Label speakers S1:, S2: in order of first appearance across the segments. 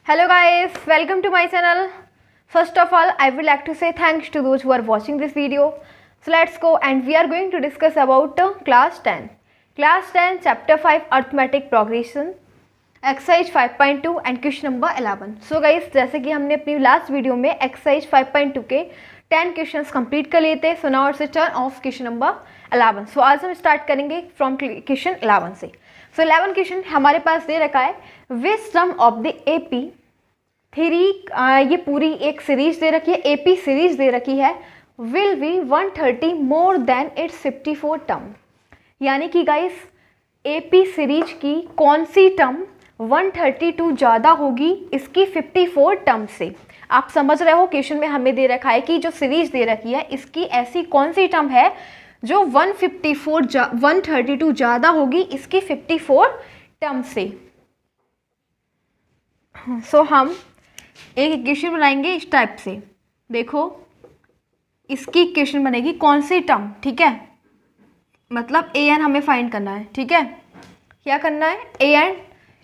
S1: Hello guys, welcome to my channel. First of all, I would like to say thanks to those who are watching this video. So let's go and we are going to discuss about class 10. Class 10 chapter 5 arithmetic progression exercise 5.2 and question number 11. So guys, जैसे कि हमने अपनी last video में exercise 5.2 के 10 questions complete कर लिए थे. So now it's turn off question number 11. सो आज हम स्टार्ट करेंगे फ्रॉम क्वेश्चन 11 से. सो 11 क्वेश्चन हमारे पास दे रखा है विच सम ऑफ द एपी थ्री. ये पूरी एक सीरीज दे रखी है, एपी सीरीज दे रखी है. Will be 130 more than it's 54 term. यानी कि गाइस एपी सीरीज की कौन सी टर्म 132 ज़्यादा होगी इसकी 54 टर्म से. आप समझ रहे हो, क्वेश्चन में हमें दे रखा है कि जो सीरीज दे रखी है इसकी ऐसी कौन सी टर्म है जो 132 ज़्यादा होगी इसकी 54 टर्म से. सो हम एक इक्वेशन बनाएंगे इस टाइप से. देखो इसकी इक्वेशन बनेगी कौन सी टर्म, ठीक है, मतलब ए एन हमें फाइंड करना है. ठीक है, क्या करना है, ए एन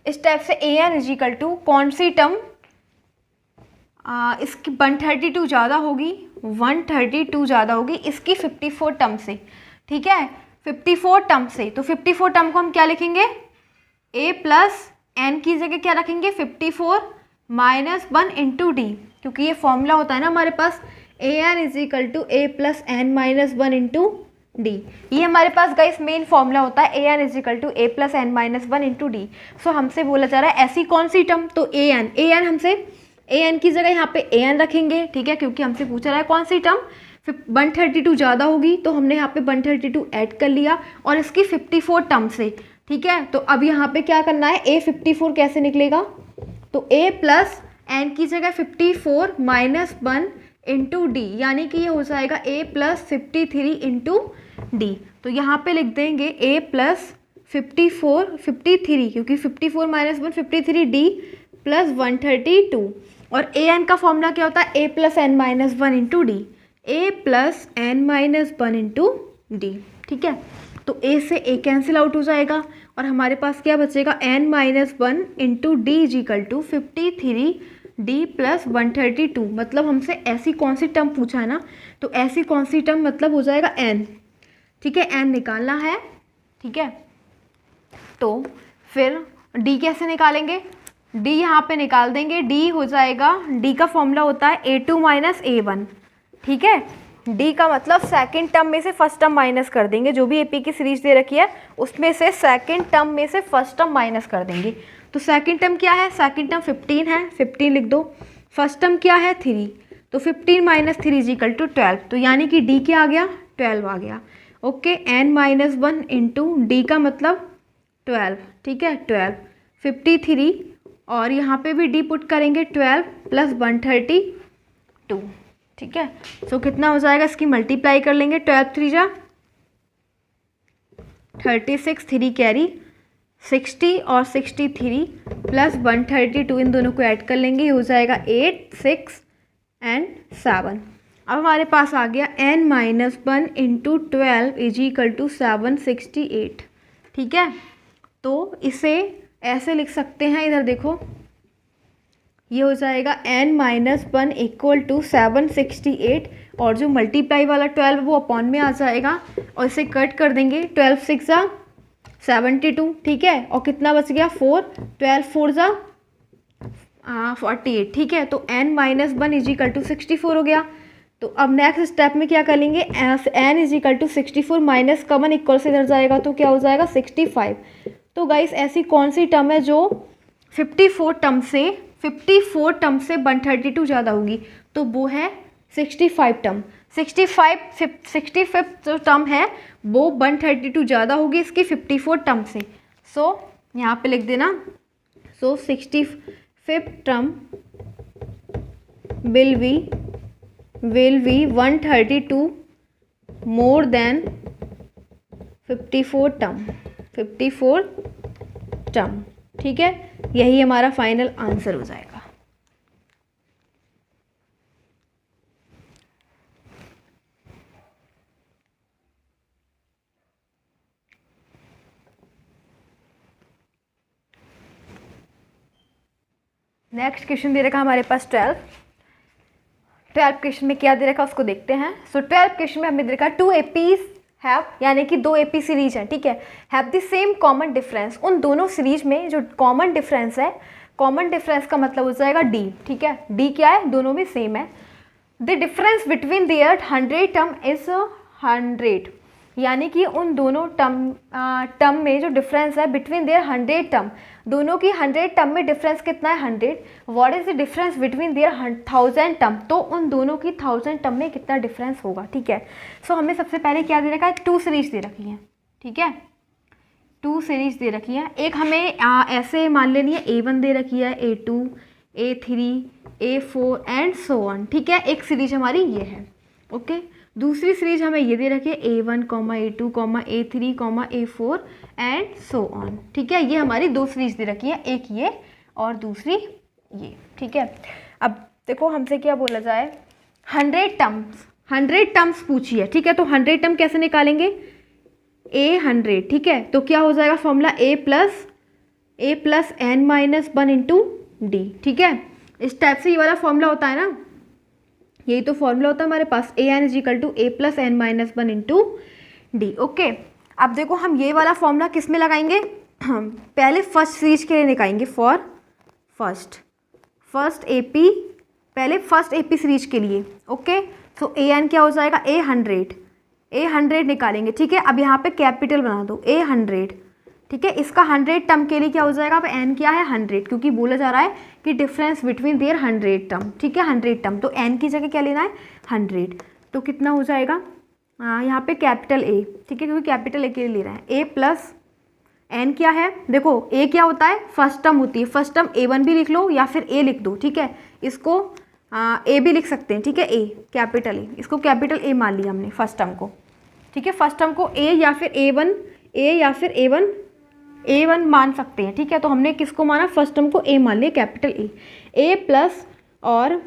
S1: इस टाइप से A N is equal to कौन सी टर्म इसकी 132 ज़्यादा होगी, 132 ज़्यादा होगी इसकी 54 टर्म से. ठीक है, 54 टर्म से. तो 54 टर्म को हम क्या लिखेंगे, a प्लस एन की जगह क्या रखेंगे 54 माइनस 1 इंटू डी, क्योंकि ये फॉर्मूला होता है ना हमारे पास A N is equal to A plus N minus 1 into D. ये हमारे पास गाइस मेन फॉर्मूला होता है A N is equal to A plus N minus 1 into D. So हमसे बोला जा रहा है ऐसी कौन सी टर्म, तो ए एन हमसे ए एन की जगह यहाँ पे ए एन रखेंगे. ठीक है, क्योंकि हमसे पूछा रहा है कौन सी टर्म 132 ज़्यादा होगी, तो हमने यहाँ पे 132 ऐड कर लिया और इसकी 54 टर्म से. ठीक है, तो अब यहाँ पे क्या करना है, ए 54 कैसे निकलेगा, तो ए प्लस एन की जगह 54 माइनस 1 इंटू डी, यानी कि ये हो जाएगा ए प्लस 53 इंटू डी. तो यहाँ पे लिख देंगे ए प्लस 53, क्योंकि 54 माइनस 1 53 डी प्लस 132. और ए एन का फॉर्मूला क्या होता है, A plus N minus 1 into D, A plus N minus 1 into D. ठीक है, तो ए से ए कैंसिल आउट हो जाएगा और हमारे पास क्या बचेगा, N minus 1 into D is equal to 53 D plus 132. मतलब हमसे ऐसी कौन सी टर्म पूछा है ना, तो ऐसी कौन सी टर्म मतलब हो जाएगा एन. ठीक है, एन निकालना है. ठीक है, तो फिर डी कैसे निकालेंगे, डी यहाँ पे निकाल देंगे. डी हो जाएगा, डी का फॉर्मूला होता है a2 माइनस a1. ठीक है, डी का मतलब सेकंड टर्म में से फर्स्ट टर्म माइनस कर देंगे. जो भी एपी की सीरीज दे रखी है उसमें से सेकंड टर्म में से फर्स्ट टर्म माइनस कर देंगे. तो सेकंड टर्म क्या है, सेकंड टर्म 15 है, 15 लिख दो. फर्स्ट टर्म क्या है 3, तो 15 माइनस 3 इज इक्वल टू 12. तो यानी कि डी क्या आ गया, 12 आ गया. Okay, N minus 1 into D का मतलब 12. ठीक है, 12 53 और यहाँ पे भी डी पुट करेंगे 12 प्लस 132. ठीक है, सो कितना हो जाएगा, इसकी मल्टीप्लाई कर लेंगे. 12 3 जा 36, 3 कैरी 60 और 63 प्लस 132, इन दोनों को ऐड कर लेंगे, ये हो जाएगा 8 6 एंड 7. अब हमारे पास आ गया n minus 1 into 12 is equal to 768. ठीक है, तो इसे ऐसे लिख सकते हैं, इधर देखो ये हो जाएगा n माइनस 1 इक्वल टू 768 और जो मल्टीप्लाई वाला 12 वो अपॉन में आ जाएगा और इसे कट कर देंगे. 12 6 जा 72. ठीक है, और कितना बच गया 4, 12 4 जा 48. ठीक है, तो n minus 1 is equal to 64 हो गया. तो अब नेक्स्ट स्टेप में क्या करेंगे, n is equal to 64 minus common equal से इधर जाएगा तो क्या हो जाएगा 65. तो गाइस ऐसी कौन सी टर्म है जो 54 टर्म से 132 ज़्यादा होगी, तो वो है 65 टर्म. 65 जो टर्म है वो 132 ज़्यादा होगी इसकी 54 टर्म से. सो यहाँ पे लिख देना, सो 65 term will be 132 more than 54 term. ठीक है, यही हमारा फाइनल आंसर हो जाएगा. नेक्स्ट क्वेश्चन दे रखा हमारे पास 12 क्वेश्चन में क्या दे रखा उसको देखते हैं। सो 12 क्वेश्चन में हमें दे रखा 2 एपीज हैव, यानी कि 2 एपी सीरीज है, ठीक है, have the same common difference. उन दोनों सीरीज में जो कॉमन डिफरेंस है, कॉमन डिफरेंस का मतलब हो जाएगा डी, ठीक है, डी क्या है, दोनों में सेम है। The difference between their 100 term is 100, यानी कि उन दोनों टर्म में जो डिफरेंस है बिटवीन देयर 100 टर्म, दोनों की 100 टर्म में डिफरेंस कितना है 100। What is the difference between their 1000 term, तो उन दोनों की 1000 टर्म में कितना डिफरेंस होगा, ठीक है। सो हमें सबसे पहले क्या दे रखा है, 2 सीरीज दे रखी है, ठीक है, 2 सीरीज दे रखी है। एक हमें ऐसे मान लेनी है A1 दे रखी है, A2, A3, A4 and so on, ठीक है, एक सीरीज हमारी ये है, ओके। दूसरी सीरीज हमें ये दे रखी है A1, A2, A3, A4 and so on, ठीक है, ये हमारी 2 सीरीज दे रखी है, एक ये और दूसरी ये, ठीक है। अब देखो हमसे क्या बोला जाए, 100 टर्म्स पूछी है, ठीक है, तो 100 टर्म कैसे निकालेंगे, A100, ठीक है, तो क्या हो जाएगा formula A plus n-1 into D, ठीक है, इस टाइप से ये वाला फॉर्मूला होता है ना, यही तो फॉर्मूला होता है हमारे पास, an is equal to A plus n-1 into D, okay. अब देखो हम ये वाला फॉर्मूला किस में लगाएंगे, पहले फर्स्ट सीरीज के लिए निकालेंगे, फॉर फर्स्ट एपी, पहले फर्स्ट एपी सीरीज के लिए, ओके। सो an क्या हो जाएगा, A100 निकालेंगे, ठीक है। अब यहाँ पे कैपिटल बना दो A100, ठीक है, इसका 100 टर्म के लिए क्या हो जाएगा, अब n क्या है 100, क्योंकि बोला जा रहा है कि डिफरेंस बिटवीन देयर 100 टर्म, ठीक है, 100 टर्म, तो n की जगह क्या लेना है 100, तो कितना हो जाएगा यहाँ पे कैपिटल A, ठीक है, क्योंकि कैपिटल A के लिए ले रहे हैं, A प्लस n क्या है, देखो A क्या होता है, फर्स्ट टर्म होती है, फर्स्ट टर्म A1 भी लिख लो या फिर A लिख दो, ठीक है, इसको A भी लिख सकते हैं, ठीक है, A कैपिटल A, इसको कैपिटल A मान लिया हमने फर्स्ट टर्म को, ठीक है, फर्स्ट टर्म को A या फिर A1 मान सकते हैं, ठीक है, तो हमने किसको माना, फर्स्ट टर्म को A मान लिया, कैपिटल A प्लस, और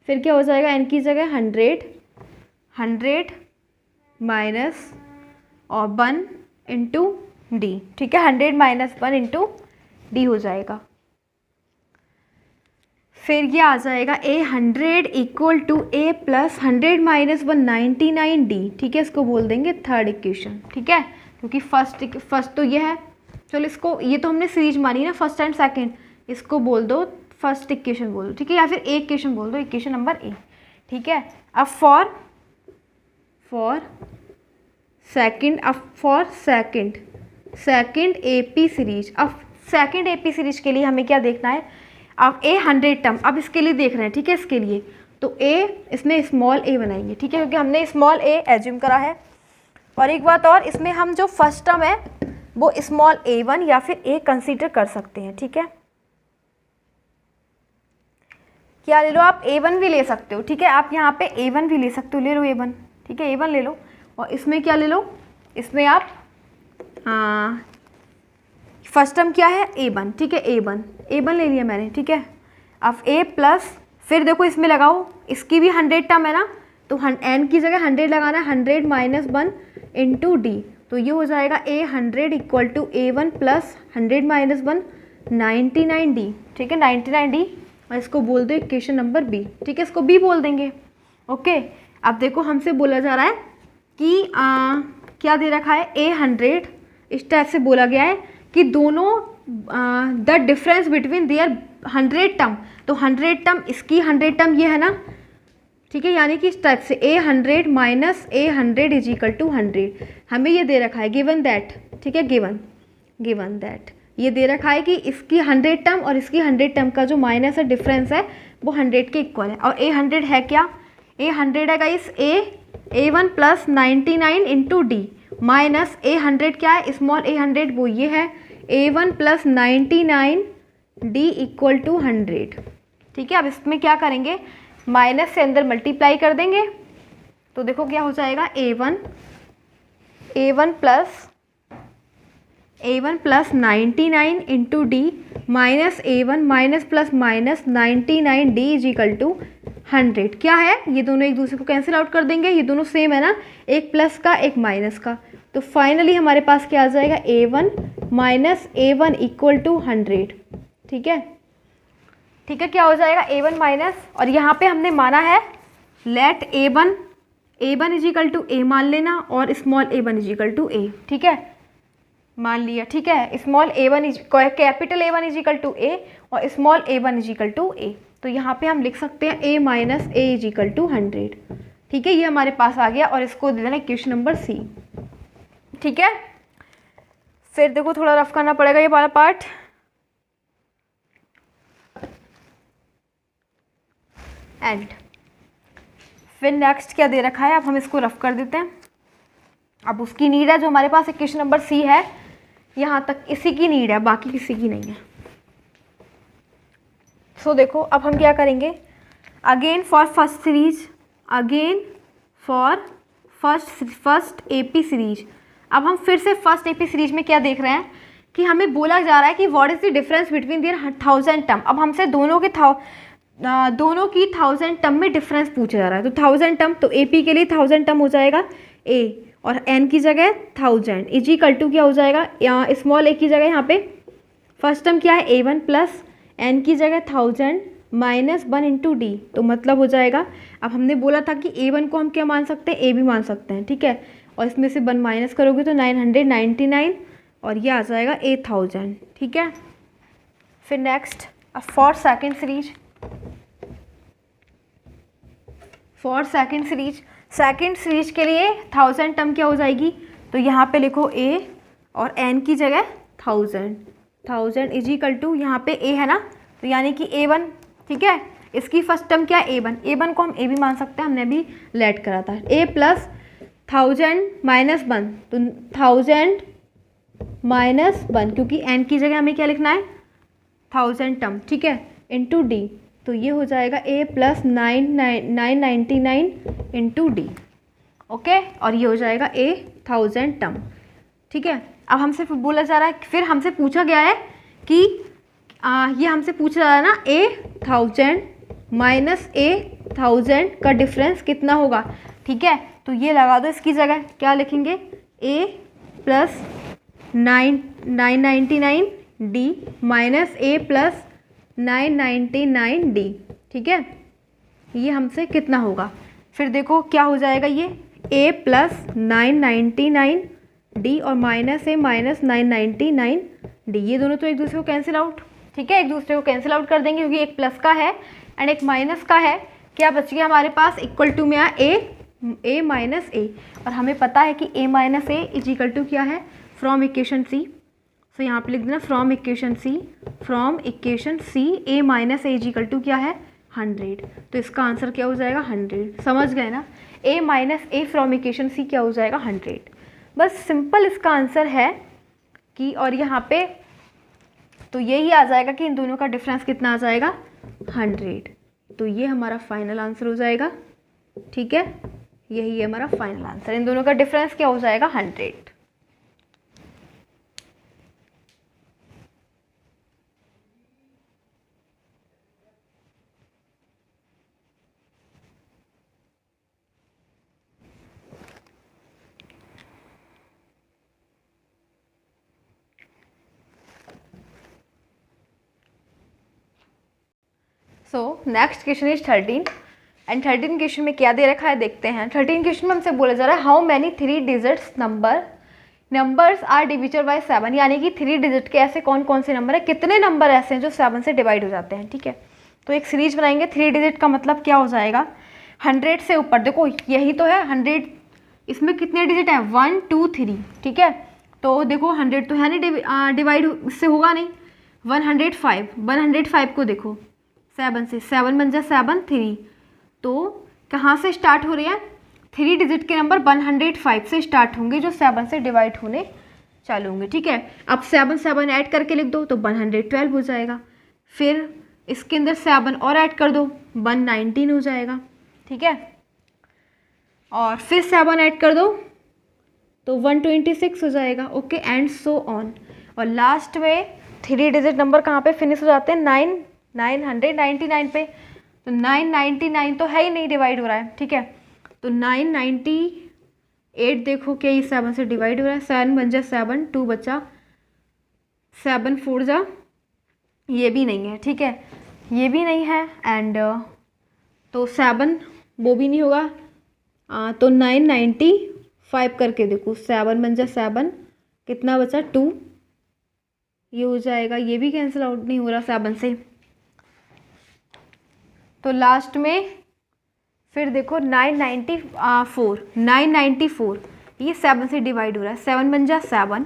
S1: फिर क्या हो जाएगा, n की जगह 100 माइनस और 1 इंटू डी, ठीक है, 100 माइनस 1 इंटू डी हो जाएगा। फिर ये आ जाएगा A100 equal to A plus 100 minus 199 D, ठीक है, इसको बोल देंगे थर्ड इक्वेशन, ठीक है, क्योंकि फर्स्ट तो ये है, चलो इसको, ये तो हमने सीरीज मानी ना फर्स्ट एंड सेकंड, इसको बोल दो फर्स्ट इक्वेशन बोल दो, ठीक है, या फिर एक इक्वेशन बोल दो, इक्वेशन नंबर A, ठीक है। अब फॉर सेकंड एपी सीरीज, अब सेकंड एपी सीरीज के लिए हमें क्या देखना है, अब A100 टर्म, अब इसके लिए देख रहे हैं, ठीक है, इसके लिए तो A, इसमें स्मॉल a बनाएंगे, ठीक है, क्योंकि हमने स्मॉल a एज्यूम करा है। और एक बात और, इसमें हम जो फर्स्ट टर्म है वो स्मॉल A1 या फिर A कंसीडर कर सकते हैं, ठीक है, क्या ले लो आप, A1 भी ले सकते हो, ठीक है, आप यहाँ पे A1 भी ले सकते हो, ले लो A1, ठीक है, A1 ले लो, और इसमें क्या ले लो, इसमें आप फर्स्ट टर्म क्या है A1, ठीक है, A1 ले लिया मैंने, ठीक है। अब A प्लस, फिर देखो इसमें लगाओ, इसकी भी 100 टर्म है ना, तो n की जगह 100 लगाना है, 100 माइनस 1 इंटू डी, तो ये हो जाएगा A100 equal to A1 plus 100 minus 1 99 D, ठीक है, 99 डी, और इसको बोल दो इक्वेशन नंबर B, ठीक है, इसको B बोल देंगे, ओके। अब देखो हमसे बोला जा रहा है कि क्या दे रखा है, A100, इस टाइप से बोला गया है कि दोनों the difference between their 100 term, तो 100 टर्म, इसकी 100 टर्म ये है ना, ठीक है, यानी कि इस टाइप से A100 minus A100 is equal to 100, हमें ये दे रखा है गिवन दैट, ठीक है, गिवन दैट ये दे रखा है कि इसकी 100 टर्म और इसकी 100 टर्म का जो माइनस है, डिफरेंस है, वो 100 के इक्वल है, और A100 है क्या, A100 है guys A1 plus 99 into D, minus A100 क्या है, स्मॉल A100 वो ये है A1 plus 99 D equal to 100, ठीक है। अब इसमें क्या करेंगे, माइनस से अंदर मल्टीप्लाई कर देंगे, तो देखो क्या हो जाएगा, A1 plus 99 into D minus A1 minus plus minus 99 D is equal to 100, क्या है, ये दोनों एक दूसरे को कैंसिल आउट कर देंगे, ये दोनों सेम है ना, एक प्लस का एक माइनस का, तो फाइनली हमारे पास क्या आ जाएगा, A1 minus A1 equal to 100, ठीक है। ठीक है, क्या हो जाएगा A1 माइनस, और यहाँ पे हमने माना है let A1 is equal to A मान लेना और small A1 is equal to A, ठीक है, मान लिया, ठीक है। Small A1 is capital A1 is equal to A और small A1 is equal to A, तो यहाँ पे हम लिख सकते हैं A minus A is equal to 100, ठीक है, ये हमारे पास आ गया और इसको दे देना इक्वेशन नंबर C, ठीक है। फिर देखो थोड़ा रफ करना पड़ेगा ये वाला पार्ट, एंड फिर नेक्स्ट क्या दे रखा है, अब हम इसको रफ कर देते हैं। अब उसकी नीड है जो हमारे पास इक्वेशन नंबर C है, यहाँ तक इसी की नीड है, बाकी किसी की नहीं है। सो देखो अब हम क्या करेंगे, again for first series, again for first AP series. अब हम फिर से फर्स्ट AP सीरीज में क्या देख रहे हैं कि हमें बोला जा रहा है कि what is the difference between their 1000 term. अब हमसे दोनों की 1000 टर्म में डिफरेंस पूछा जा रहा है, तो 1000 टर्म, तो AP के लिए 1000 टर्म हो जाएगा A और N की जगह 1000 इज इक्वल टू क्या हो जाएगा, स्मॉल A की जगह यहाँ पे फर्स्ट टर्म क्या है A1 प्लस N की जगह 1000 माइनस 1 इंटू D, तो मतलब हो जाएगा, अब हमने बोला था कि A1 को हम क्या मान सकते हैं, A भी मान सकते हैं, ठीक है, और इसमें से 1 माइनस करोगे तो 999 और ये आ जाएगा 8000, ठीक है। फिर नेक्स्ट अब for second series, second series के लिए 1000 टर्म क्या हो जाएगी, तो यहाँ पे लिखो A और N की जगह 1000 इज इक्वल टू, यहाँ पे A है ना, तो यानी कि A1, ठीक है, इसकी फर्स्ट टर्म क्या है A1 को हम A भी मान सकते हैं, हमने अभी लेट करा था, A प्लस 1000 माइनस 1, तो 1000 माइनस 1, क्योंकि N की जगह हमें क्या लिखना है 1000 टर्म, ठीक है, इंटू D, तो ये हो जाएगा A plus 999 into D, okay, और ये हो जाएगा 1000 टर्म, ठीक है। अब हमसे बोला जा रहा है, फिर हमसे पूछा गया है कि ये हमसे पूछा जा रहा है ना A 1000 माइनस A 1000 का डिफरेंस कितना होगा, ठीक है, तो ये लगा दो इसकी जगह, क्या लिखेंगे A plus 999 D minus A plus 999 D, ठीक है, ये हमसे कितना होगा, फिर देखो क्या हो जाएगा, ये A प्लस 999 D और माइनस A माइनस 999 D, ये दोनों तो एक दूसरे को कैंसिल आउट, ठीक है, एक दूसरे को कैंसिल आउट कर देंगे क्योंकि एक प्लस का है एंड एक माइनस का है, क्या बच गया हमारे पास, इक्वल टू में आया A माइनस A, और हमें पता है कि A minus A is equal to क्या है, फ्रॉम इक्वेशन C, सो यहाँ पे लिख देना from equation C A minus A is equal to क्या है 100, तो इसका आंसर क्या हो जाएगा 100, समझ गए ना, A minus A from equation C क्या हो जाएगा 100, बस सिंपल इसका आंसर है कि, और यहाँ पे तो यही आ जाएगा कि इन दोनों का डिफरेंस कितना आ जाएगा 100, तो ये हमारा फाइनल आंसर हो जाएगा, ठीक है, यही है हमारा फाइनल आंसर, इन दोनों का डिफरेंस क्या हो जाएगा 100। So next question is 13 and 13 question में क्या दे रखा है देखते हैं। 13 क्वेश्चन में हमसे बोला जा रहा है how many 3 digits numbers are divisible by 7, यानी कि 3 डिजिट के ऐसे कौन कौन से नंबर है, कितने नंबर ऐसे हैं जो 7 से डिवाइड हो जाते हैं, ठीक है, तो एक सीरीज बनाएंगे। 3 डिजिट का मतलब क्या हो जाएगा 100 से ऊपर, देखो यही तो है 100, इसमें कितने डिजिट हैं 1 2 3, ठीक है, तो देखो 100 तो है नहीं, डिवाइड इससे होगा नहीं, 105 को देखो 7 से, 7 बन जाए 7 3, तो कहाँ से स्टार्ट हो रही है 3 डिजिट के नंबर 105 से स्टार्ट होंगे जो 7 से डिवाइड होने चालू होंगे, ठीक है। अब 7 ऐड करके लिख दो तो 112 हो जाएगा, फिर इसके अंदर 7 और ऐड कर दो 119 हो जाएगा, ठीक है, और फिर 7 ऐड कर दो तो 126 हो जाएगा, ओके, एंड सो ऑन, और लास्ट में 3 डिजिट नंबर कहाँ पे फिनिश हो जाते हैं 999 पे, तो 999 तो है ही नहीं, डिवाइड हो रहा है, ठीक है, तो 998 देखो क्या ये 7 से डिवाइड हो रहा है, 7 बन जा 7, 2 बचा 7 4 जा, ये भी नहीं है, ठीक है, ये भी नहीं है, एंड तो 7 वो भी नहीं होगा। तो 995 करके देखो, 7 बन जा 7, कितना बचा 2, ये हो जाएगा, ये भी कैंसिल आउट नहीं हो रहा 7 से। तो लास्ट में फिर देखो 994 ये 7 से डिवाइड हो रहा है, 7 बन जा 7,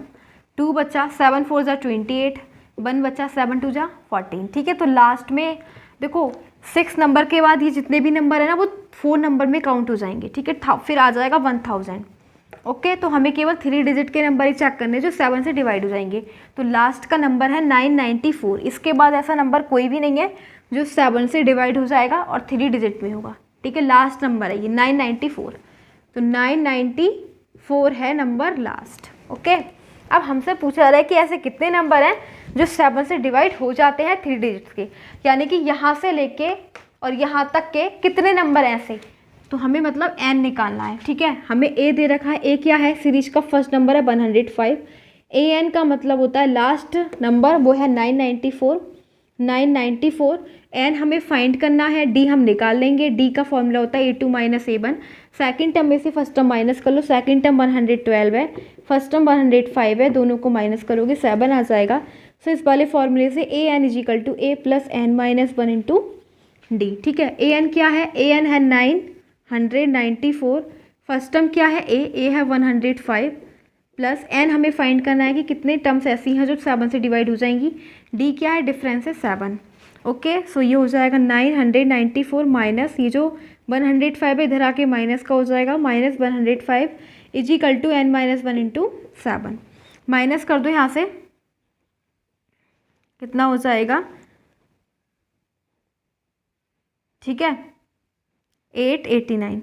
S1: 2 बचा, 7 4 जा 28, 1 बचा, 7 2 जा 14। ठीक है, तो लास्ट में देखो 6 नंबर के बाद ये जितने भी नंबर है ना वो 4 नंबर में काउंट हो जाएंगे। ठीक है, फिर आ जाएगा 1000। ओके, तो हमें केवल 3 डिजिट के नंबर ही चेक करने जो 7 से डिवाइड हो जाएंगे। तो लास्ट का नंबर है 994। इसके बाद ऐसा नंबर कोई भी नहीं है जो 7 से डिवाइड हो जाएगा और 3 डिजिट में होगा। ठीक है, लास्ट नंबर है ये 994। तो 994 है नंबर लास्ट। ओके, अब हमसे पूछा जा रहा है कि ऐसे कितने नंबर हैं जो 7 से डिवाइड हो जाते हैं 3 डिजिट्स के, यानी कि यहाँ से लेके और यहाँ तक के कितने नंबर हैं ऐसे। तो हमें मतलब n निकालना है। ठीक है, हमें a दे रखा है, a क्या है, सीरीज का फर्स्ट नंबर है 105, an का मतलब होता है लास्ट नंबर, वो है 994। n हमें फाइंड करना है, d हम निकाल लेंगे, d का फॉर्मूला होता है a2 - a1। सेकंड टर्म में से फर्स्ट टर्म माइनस कर लो, सेकंड टर्म 112 है, फर्स्ट टर्म 105 है, दोनों को माइनस करोगे 7 आ जाएगा। सो इस वाले फॉर्मूले से an = a + n - 1 × d। ठीक है, an क्या है, an है 994, फर्स्ट टर्म क्या है a है 105 प्लस n हमें फाइंड करना है कि कितने टर्म्स ऐसी हैं जो 7 से डिवाइड हो जाएंगी, d क्या है, डिफरेंस है 7। ओके, सो ये हो जाएगा 994 माइनस ये जो 105 है इधर आके माइनस का हो जाएगा, -105 = n - 1 × 7। माइनस कर दो यहाँ से, कितना हो जाएगा, ठीक है, 889।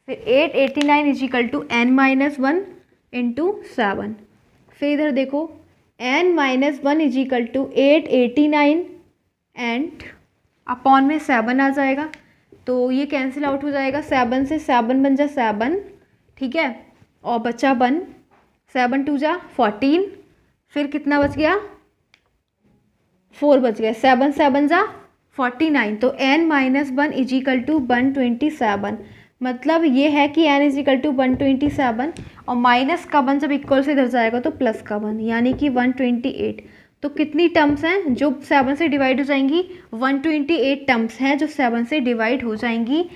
S1: फिर 889 = n - 1 × 7। फिर इधर देखो n - 1 = 889 एंड अपॉन में 7 आ जाएगा, तो ये कैंसिल आउट हो जाएगा, 7 से 7 बन जा 7। ठीक है, और बचा 1, 7 2 जा 14, फिर कितना बच गया, 4 बच गया, 7 7 जा 49। तो n - 1 = 127। मतलब ये है कि n = 127 और माइनस का 1 जब इक्वल से इधर जाएगा तो प्लस का 1 यानी कि 128। तो कितनी टर्म्स हैं जो 7 से डिवाइड हो जाएंगी, 128 टर्म्स हैं जो 7 से डिवाइड हो जाएंगी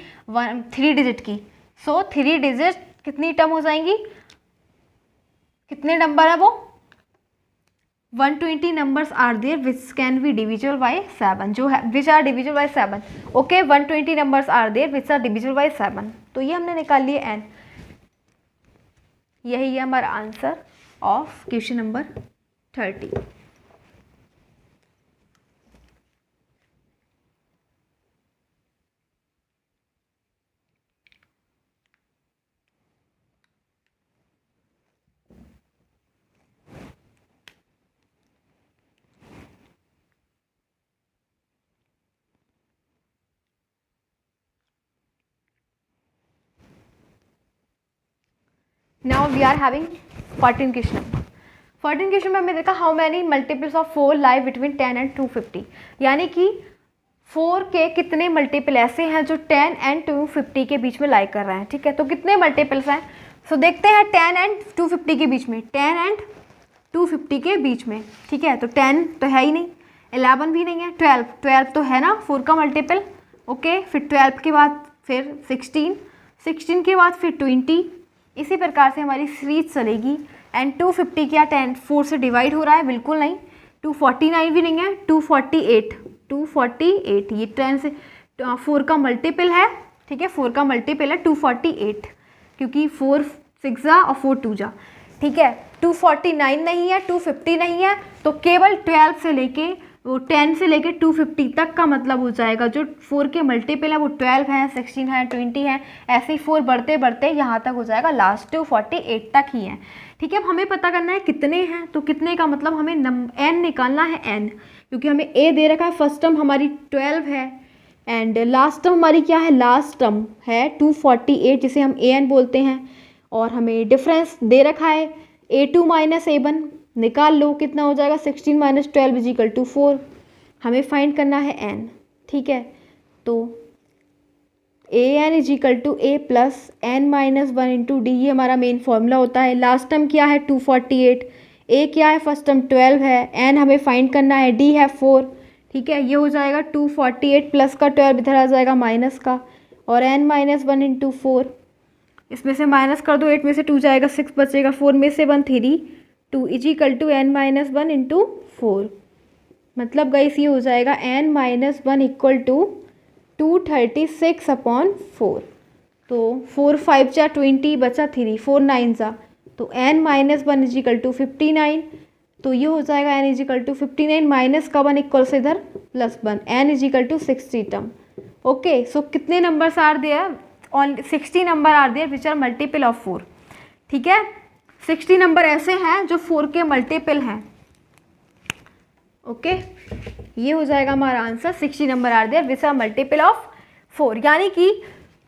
S1: 3 डिजिट की। सो 3 डिजिट कितनी टर्म हो जाएंगी, कितने नंबर है वो, 120 numbers are there which can be divisible by 7, जो है which are divisible by 7। Okay, 120 numbers are there which are divisible by 7। तो ये हमने निकाल लिए n। यही है हमारा answer of question number 30। Now we are having 14 question. 14 question में हमने देखा how many multiples of 4 lie between 10 and 250, यानी कि 4 के कितने मल्टीपल ऐसे हैं जो 10 एंड 250 के बीच में लाई कर रहे हैं। ठीक है, तो कितने मल्टीपल्स हैं, सो देखते हैं 10 एंड 250 के बीच में, 10 एंड 250 के बीच में। ठीक है, तो 10 तो है ही नहीं, 11 भी नहीं है, 12 तो है ना 4 का मल्टीपल। ओके, फिर 12 के बाद फिर 16 के बाद फिर 20, इसी प्रकार से हमारी सीरीज चलेगी। एंड 250 क्या 10 4 से डिवाइड हो रहा है, बिल्कुल नहीं। 249 भी नहीं है, 248 ये 10 से 4 का मल्टीपल है। ठीक है, 4 का मल्टीपल है 248, क्योंकि 4 6 जा और 4 2 जा। ठीक है, 249 नहीं है, 250 नहीं है, तो केवल 12 से लेके वो 10 से लेके 250 तक का मतलब हो जाएगा जो 4 के मल्टीपल है वो 12 है, 16 है, 20 है, ऐसे ही 4 बढ़ते बढ़ते यहाँ तक हो जाएगा, लास्ट 248 तक ही है। ठीक है, अब हमें पता करना है कितने हैं, तो कितने का मतलब हमें n निकालना है, n, क्योंकि हमें a दे रखा है, फर्स्ट टर्म हमारी 12 है एंड लास्ट टर्म हमारी क्या है, लास्ट टर्म है 248 जिसे हम an बोलते हैं, और हमें डिफरेंस दे रखा है a2 - a1 निकाल लो, कितना हो जाएगा 16 माइनस 12 इज इक्वल टू 4। हमें फाइंड करना है n, ठीक है। तो A N is equal to A plus N minus 1 into D, ये हमारा मेन फॉर्मूला होता है। लास्ट टर्म क्या है 248, ए क्या है फर्स्ट टर्म 12 है, एन हमें फाइंड करना है, डी है 4, ठीक है। ये हो जाएगा 248 प्लस का 12 इधर आ जाएगा माइनस का, और n माइनस 1 इंटू 4, इसमें से माइनस कर दो, 8 में से 2 जाएगा 6 बचेगा, 4 में से 1 3, 2 is equal to n minus 1 into 4। मतलब गाइस ये हो जाएगा n minus 1 equal to 236 upon 4। तो 4 5 जा 20 बचा 3, 4 9 जा, तो n minus 1 is equal to 59। तो ये हो जाएगा n is equal to 59 minus का 1 इक्वल से इधर plus 1, n is equal to 60 term. Okay, so कितने numbers are there? On 60 number are there which are multiple of 4, ठीक है। 60 नंबर ऐसे हैं जो 4 के मल्टीपल हैं। ओके, ये हो जाएगा हमारा answer, 60 number are there which are multiple of 4। यानी कि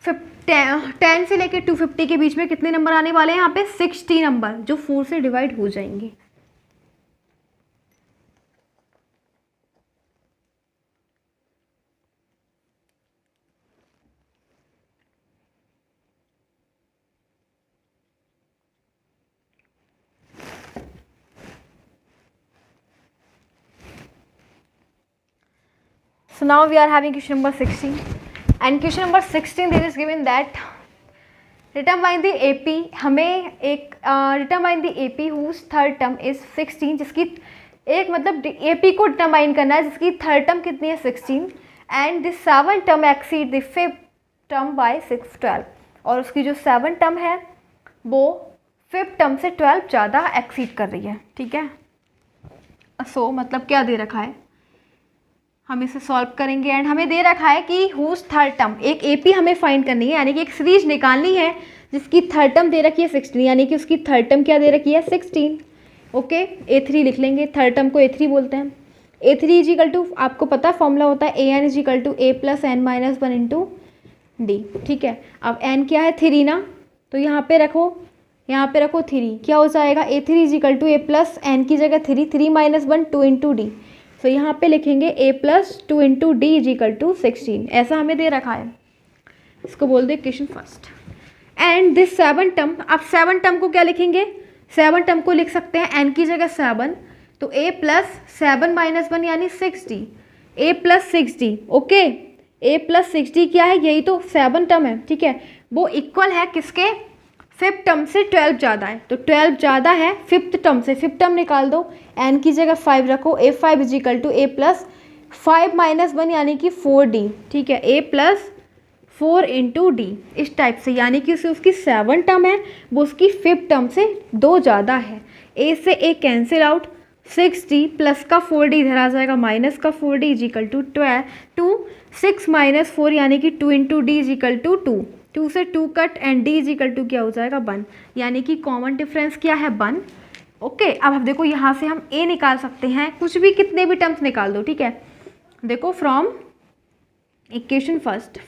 S1: 10 से लेकर 250 के बीच में कितने नंबर आने वाले हैं यहाँ पे? 60 नंबर जो 4 से डिवाइड हो जाएंगे। So now we are having question number 16, and question number 16 there is given that determine the AP, हमें एक determine the AP whose third term is 16, जिसकी एक मतलब AP को डिटरमाइन करना है जिसकी थर्ड टर्म कितनी है 16, and this 7 term exceed the 5th term by 12, और उसकी जो 7 टर्म है वो 5th टर्म से 12 ज़्यादा एक्सीड कर रही है, ठीक है। सो मतलब क्या दे रखा है, हम इसे सॉल्व करेंगे, एंड हमें दे रखा है कि हुज थर्ड टर्म, एक एपी हमें फाइंड करनी है, यानी कि एक सीरीज निकालनी है जिसकी थर्ड टर्म दे रखी है 16, यानी कि उसकी थर्ड टर्म क्या दे रखी है 16। ओके, A3 लिख लेंगे, थर्ड टर्म को A3 बोलते हैं। A3 इज इक्वल टू, आपको पता फॉर्मूला होता है AN is equal to A plus N minus 1 into D, ठीक है। अब n क्या है 3 ना, तो यहाँ पे रखो 3, क्या हो जाएगा A3 is equal to A plus N की जगह 3 माइनस 1 2 इंटू डी, तो यहाँ पे लिखेंगे A plus 2 into D is equal to 16, ऐसा हमें दे रखा है। इसको बोल दे equation first. And this 7 term, अब 7 टर्म को क्या लिखेंगे, 7 टर्म को लिख सकते हैं n की जगह 7, तो A प्लस 7 माइनस 1 यानी 60, A plus 60। Okay, A plus 60 क्या है, यही तो 7 टर्म है, ठीक है। वो इक्वल है किसके, 5th टर्म से 12 ज़्यादा है, तो 12 ज़्यादा है 5th टर्म से, 5th टर्म निकाल दो, n की जगह 5 रखो, A5 is equal to A plus 5 minus 1 यानी कि 4D, ठीक है, A प्लस 4 इंटू डी, इस टाइप से, यानी कि उसकी 7 टर्म है वो उसकी 5th टर्म से 2 ज़्यादा है। A से A cancel out, 6D plus का 4D इधर आ जाएगा, माइनस का 4D is equal to 2, 6 minus 4 यानी कि 2 into D is equal to 2 से 2 cut, and D is equal to क्या हो जाएगा 1, यानी कि कॉमन डिफरेंस क्या है 1। ओके, अब हम देखो यहाँ से हम A निकाल सकते हैं, कुछ भी कितने भी टर्म्स निकाल दो, ठीक है। देखो from equation first,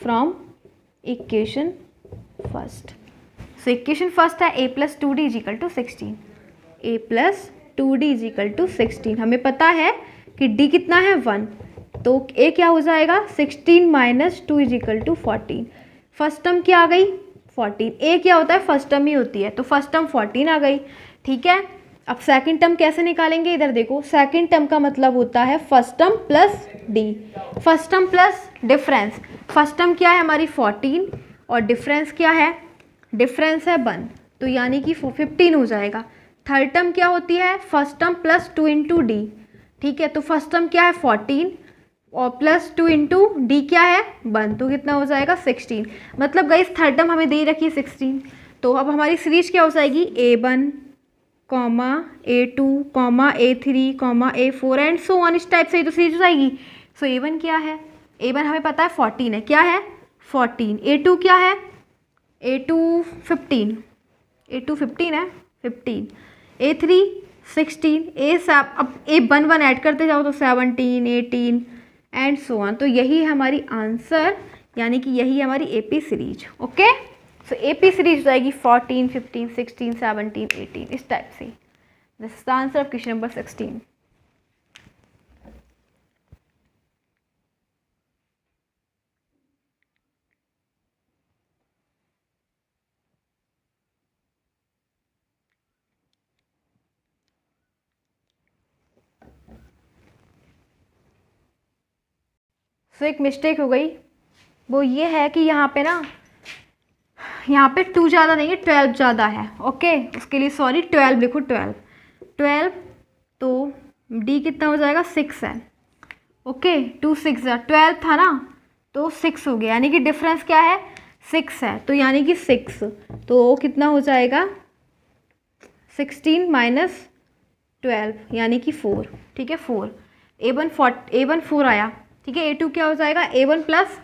S1: so equation first है A plus 2D is equal to 16, A plus 2D is equal to 16। हमें पता है कि D कितना है 1, तो A क्या हो जाएगा 16 minus 2 is equal to 14। First term क्या आ गई 14, A क्या होता है फर्स्ट टर्म ही होती है, तो फर्स्ट टर्म 14 आ गई, ठीक है। अब सेकंड टर्म कैसे निकालेंगे, इधर देखो, सेकंड टर्म का मतलब होता है first term plus D, first term plus difference. First term क्या है हमारी 14 और डिफरेंस क्या है, डिफरेंस है 1, तो यानी कि 15 हो जाएगा। थर्ड टर्म क्या होती है first term plus 2 into D, ठीक है, तो फर्स्ट टर्म क्या है 14 और प्लस 2 इंटू डी क्या है 1, तो कितना हो जाएगा 16। मतलब गाइस थर्ड टर्म हमें दे रखी है 16, तो अब हमारी सीरीज क्या हो जाएगी A1, A2, A3, A4 and so on, इस टाइप से ही तो सीरीज हो जाएगी। सो A1 क्या है, A1 हमें पता है 14 है, क्या है 14, A2 क्या है, A2 15 है 15, A3 16, अब A1 1 ऐड करते जाओ तो 17, 18 एंड सो ऑन, तो यही है हमारी आंसर, यानी कि यही है हमारी AP सीरीज। ओके, सो AP सीरीज हो जाएगी 14, 15, 16, 17, 18 इस टाइप से। This is the answer of question number 16. सो एक मिस्टेक हो गई, वो ये है कि यहाँ पे ना, यहाँ पे 2 ज़्यादा नहीं है, 12 ज़्यादा है. ओके, उसके लिए सॉरी, 12 लिखो, 12. तो डी कितना हो जाएगा, 6 है. ओके, 2 6 12 था ना, तो 6 हो गया, यानी कि डिफरेंस क्या है, 6 है. तो यानी कि 6, तो कितना हो जाएगा, 16 माइनस 12 यानी कि 4. ठीक है, 4. A1 4 आया. ठीक है, A2 क्या हो जाएगा, A1 प्लस,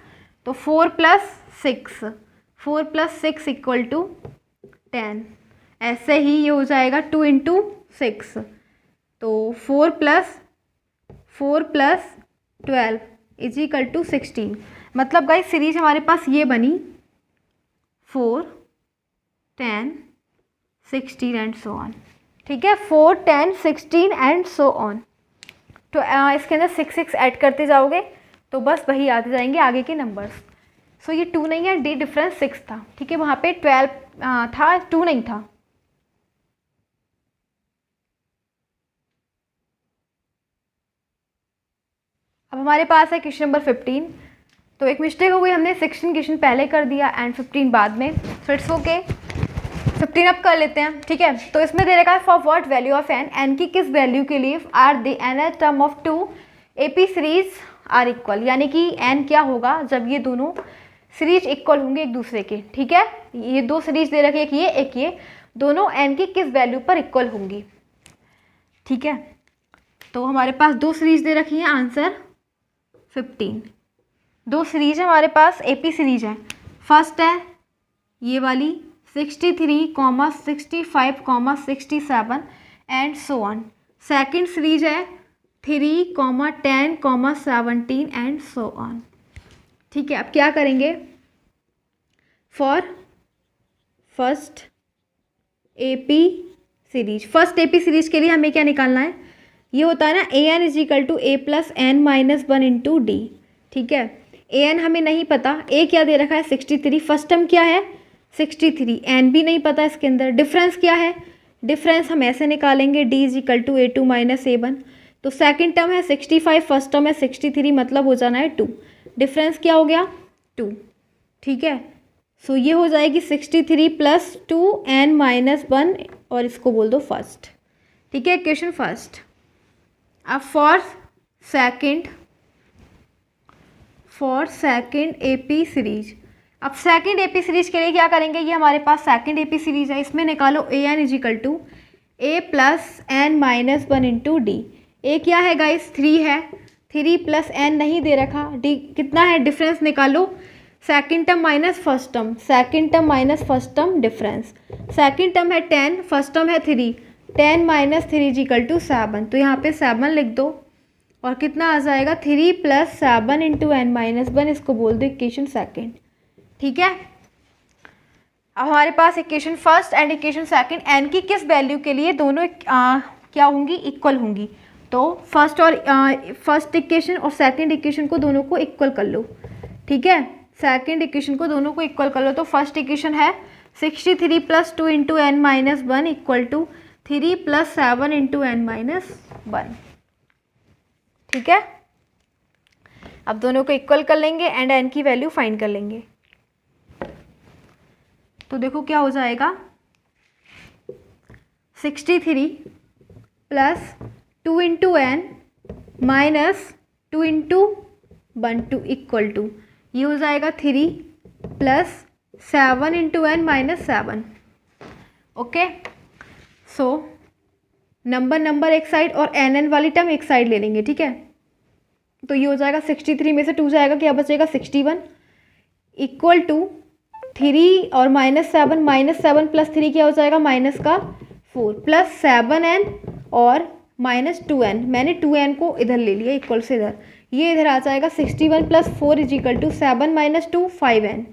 S1: तो 4 प्लस 6, 4 प्लस 6 इक्वल टू 10. ऐसे ही ये हो जाएगा 2 इंटू 6, तो 4 प्लस 12 इज इक्वल टू 16. मतलब गाइस सीरीज हमारे पास ये बनी 4 10 16 एंड सो ऑन. ठीक है, 4 10 16 एंड सो ऑन. तो इसके अंदर 6 6 ऐड करते जाओगे तो बस वही आते जाएंगे आगे के नंबर्स. सो ये 2 नहीं है, डी डिफरेंस 6 था. ठीक है, वहाँ पे 12 था, 2 नहीं था. अब हमारे पास है क्वेश्चन नंबर 15. तो एक मिस्टेक हो गई, हमने 16 क्वेश्चन पहले कर दिया एंड 15 बाद में. सो इट्स ओके, 15 अब कर लेते हैं. ठीक है, तो इसमें दे रखा है for what value of N, N की किस वैल्यू के लिए are the N term of 2 AP series are equal. यानी कि एन क्या होगा जब ये दोनों सीरीज इक्वल होंगे एक दूसरे के. ठीक है, ये 2 सीरीज दे रखी है, एक ये, दोनों एन की किस वैल्यू पर इक्वल होंगी. ठीक है, तो हमारे पास 2 सीरीज दे रखी है, आंसर 15. 2 सीरीज है हमारे पास, AP सीरीज है. फर्स्ट है ये वाली 63, 65, 67 and so on. Second series है 3, 10, 17 एंड सो ऑन. ठीक है, अब क्या करेंगे, for first AP series. First AP series के लिए हमें क्या निकालना है, ये होता है ना AN is equal to A plus N minus 1 into D. ठीक है, AN हमें नहीं पता, A क्या दे रखा है 63, फर्स्ट टर्म क्या है 63, N भी नहीं पता इसके अंदर. डिफरेंस क्या है, डिफरेंस हम ऐसे निकालेंगे, D is equal to A2 minus A1. तो सेकंड टर्म है 65, फर्स्ट टर्म है 63, मतलब हो जाना है 2. डिफरेंस क्या हो गया 2. ठीक है, सो ये हो जाएगी 63 प्लस 2 N माइनस 1 और इसको बोल दो फर्स्ट. ठीक है, क्वेश्चन फर्स्ट. अब फॉर सेकंड AP सीरीज. अब सेकंड AP सीरीज के लिए क्या करेंगे, ये हमारे पास सेकंड AP सीरीज है, इसमें निकालो AN is equal to A plus N minus 1 into D. A क्या है गाइस 3 है, 3 प्लस N नहीं दे रखा, डी कितना है, डिफरेंस निकालो, second term minus first term, second term minus first term difference. Second term है 10, फर्स्ट टर्म है 3, 10 माइनस 3 इज इक्वल टू 7. तो यहाँ पे 7 लिख दो और कितना आ जाएगा 3 प्लस 7 इंटू N माइनस 1, इसको बोल दो इक्वेशन सेकेंड. ठीक है, अब हमारे पास equation first and equation second N की किस वैल्यू के लिए दोनों क्या होंगी, इक्वल होंगी. तो फर्स्ट इक्वेशन और सेकंड इक्वेशन को दोनों को इक्वल कर लो. ठीक है, सेकंड इक्वेशन को दोनों को इक्वल कर लो. तो फर्स्ट इक्वेशन है 63 plus 2 into N minus 1 equal to 3 plus 7 into N minus 1. ठीक है, अब दोनों को इक्वल कर लेंगे एंड एन की वैल्यू फाइंड कर लेंगे. तो देखो क्या हो जाएगा, 63 plus 2 into N minus 2 into 1 two equal to, ये हो जाएगा 3 plus 7 into N minus 7. Okay, so number एक साइड और एन वाली टर्म एक साइड ले लेंगे. ठीक है, तो ये हो जाएगा 63 में से 2 जाएगा, क्या बचेगा 61 इक्वल टू 3 और -7 प्लस 3 क्या हो जाएगा माइनस का 4 प्लस 7n और माइनस 2n. मैंने 2n को इधर ले लिया इक्वल से इधर, ये इधर आ जाएगा 61 plus 4 is equal to 7 minus 2 5n.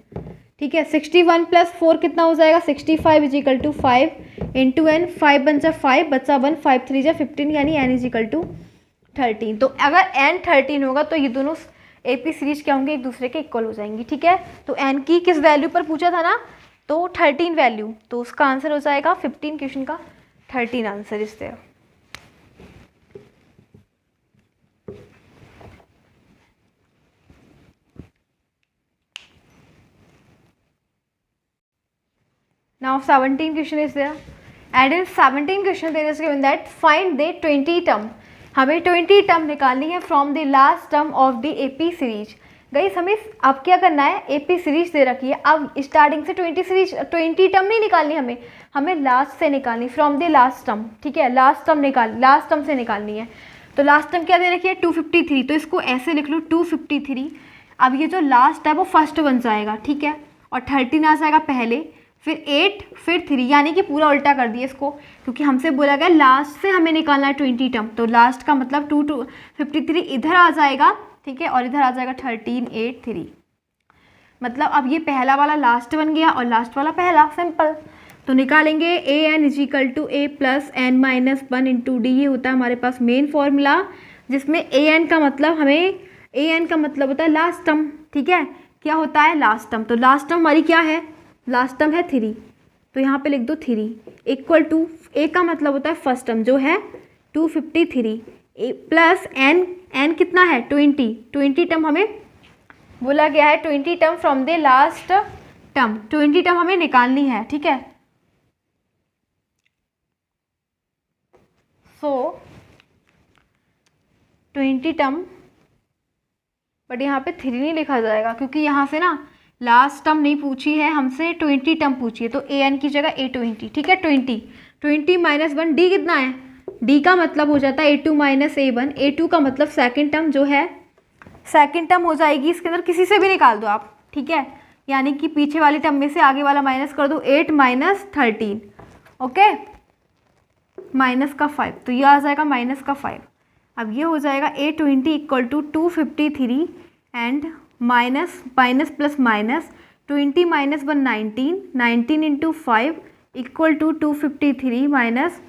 S1: ठीक है, 61 प्लस 4 कितना हो जाएगा 65 is equal to 5. Into N, 5 बन जा 5 बचा 1, 5 3 जा 15 यानी n इज इक्वल टू 13। तो अगर n 13 होगा तो ये दोनों AP सीरीज क्या होंगे, एक दूसरे के इक्वल हो जाएंगी। ठीक है, तो n की किस वैल्यू पर पूछा था ना, तो 13 वैल्यू, तो उसका आंसर हो जाएगा 15 क्वेश्चन का 13 आंसर इस there. Now 17 question is there, and in 17 question there is given that find the 20 term, हमें 20 टर्म निकालनी है from the last term of the AP series. Guys हमें अब क्या करना है, AP सीरीज दे रखी है, अब स्टार्टिंग से 20 टर्म नहीं निकालनी, हमें लास्ट से निकालनी, फ्रॉम द लास्ट टर्म। ठीक है, लास्ट टर्म से निकालनी है। तो लास्ट टर्म क्या दे रखी है 253, तो इसको ऐसे लिख लो 253। अब ये जो लास्ट है वो फर्स्ट बन जाएगा। ठीक है, और 13 आ जाएगा पहले, फिर 8 फिर 3, यानी कि पूरा उल्टा कर दिया इसको, क्योंकि हमसे बोला गया लास्ट से हमें निकालना है 20 टर्म, तो लास्ट का मतलब 253 इधर आ जाएगा। ठीक है, और इधर आ जाएगा 13 8 3, मतलब अब ये पहला वाला लास्ट बन गया और लास्ट वाला पहला, सिंपल। तो निकालेंगे an is equal to a plus n minus 1 into D, ये होता है हमारे पास मेन फॉर्मूला, जिसमें an का मतलब होता है लास्ट टर्म। ठीक है, क्या होता है लास्ट टर्म, तो लास्ट टर्म हमारी क्या है, लास्ट टर्म है 3, तो यहाँ पे लिख दो 3 इक्वल टू a का मतलब होता है फर्स्ट टर्म जो है 253 प्लस n कितना है 20 टर्म हमें बोला गया है, 20 term from the last term, 20 term हमें निकालनी है। ठीक है, सो 20 टर्म, बट यहाँ पे 3 नहीं लिखा जाएगा क्योंकि यहाँ से ना लास्ट टर्म नहीं पूछी है हमसे, 20 टर्म पूछी है, तो an की जगह a20। ठीक है, 20 माइनस 1, d कितना है, d का मतलब हो जाता है a2 माइनस a1, a2 का मतलब सेकंड टर्म जो है सेकंड टर्म हो जाएगी, इसके अंदर किसी से भी निकाल दो आप। ठीक है, यानी कि पीछे वाली टर्म में से आगे वाला माइनस कर दो, 8 माइनस 13, ओके, माइनस का 5, तो ये आ जाएगा माइनस का 5। अब ये हो जाएगा a20 equal to 253 and minus plus minus 20 minus 1 19 into 5 equal to 253 minus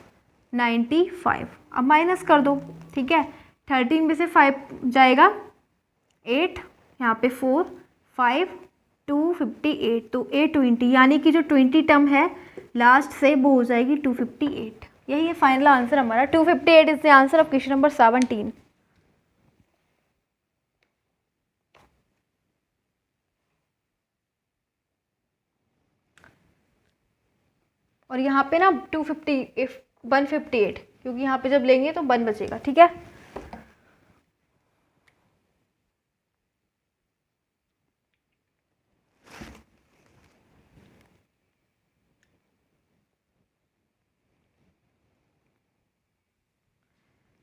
S1: 95। अब माइनस कर दो। ठीक है, 13 में से 5 जाएगा 8, यहाँ पे 4 5 258, तो a20 यानी कि जो 20 टर्म है लास्ट से वो हो जाएगी 258। यही है फाइनल आंसर हमारा, 258 is the answer of question number 17। और यहाँ पे ना 158, क्योंकि यहाँ पे जब लेंगे तो 1 बचेगा। ठीक है,